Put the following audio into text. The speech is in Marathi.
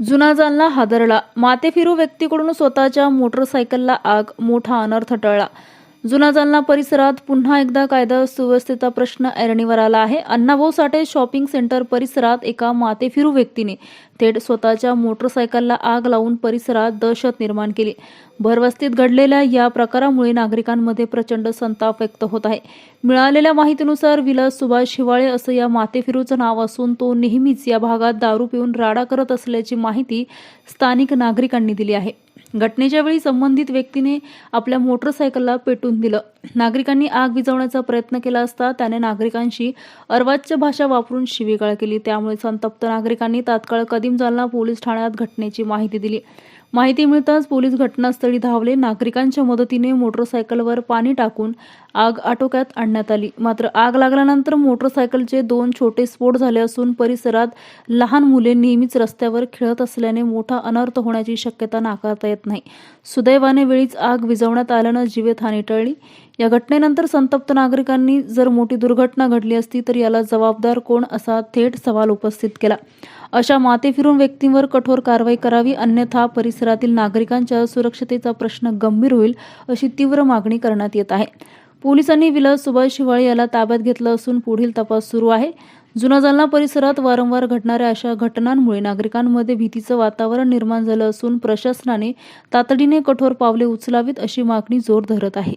जुना जालना हादरला. माथेफिरू व्यक्तीकडून स्वतःच्या मोटरसायकलला आग, मोठा अनर्थ टळला. जुना जालना परिसरात पुन्हा एकदा कायदा सुव्यवस्थेचा प्रश्न ऐरणीवर आला आहे. अण्णाभाऊ साठे शॉपिंग सेंटर परिसरात एका माथेफिरू व्यक्तीने थेट स्वतःच्या मोटरसायकलला आग लावून परिसरात दहशत निर्माण केली. भरवस्तीत घडलेल्या या प्रकारामुळे नागरिकांमध्ये प्रचंड संताप व्यक्त होत आहे. मिळालेल्या माहितीनुसार विलास सुभाष हिवाळे असं या माथेफिरूचं नाव असून तो नेहमीच या भागात दारू पिऊन राडा करत असल्याची माहिती स्थानिक नागरिकांनी दिली आहे. घटनेच्या वेळी संबंधित व्यक्तीने आपल्या मोटरसायकलला पेटवून दिलं. नागरिकांनी आग विझवण्याचा प्रयत्न केला असता त्याने नागरिकांशी अर्वाच्य भाषा वापरून शिवीगाळ केली. त्यामुळे संतप्त नागरिकांनी तात्काळ कदीम जालना पोलीस ठाण्यात घटनेची माहिती दिली. माहिती मिळताच पोलीस घटनास्थळी धावले. नागरिकांच्या मदतीने मोटरसायकलवर पाणी टाकून आग आटोक्यात आणण्यात आली. मात्र आग लागल्यानंतर मोटरसायकलचे 2 छोटे स्फोट झाले असून परिसरात लहान मुले नेहमीच रस्त्यावर खेळत असल्याने मोठा अनर्थ होण्याची शक्यता नाकारता येत नाही. सुदैवाने वेळीच आग विझवण्यात आल्यानं जीवितहानी टळली. या घटनेनंतर संतप्त नागरिकांनी जर मोठी दुर्घटना घडली असती तर याला जबाबदार कोण असा थेट सवाल उपस्थित केला. अशा माथेफिरून व्यक्तींवर कठोर कारवाई करावी, अन्यथा परिसरातील नागरिकांच्या सुरक्षतेचा प्रश्न गंभीर होईल अशी तीव्र मागणी करण्यात येत आहे. पोलिसांनी विलास सुभाष हिवाळे याला ताब्यात घेतलं असून पुढील तपास सुरू आहे. जुना जालना परिसरात वारंवार घडणाऱ्या अशा घटनांमुळे नागरिकांमध्ये भीतीचं वातावरण निर्माण झालं असून प्रशासनाने तातडीने कठोर पावले उचलावीत अशी मागणी जोर धरत आहे.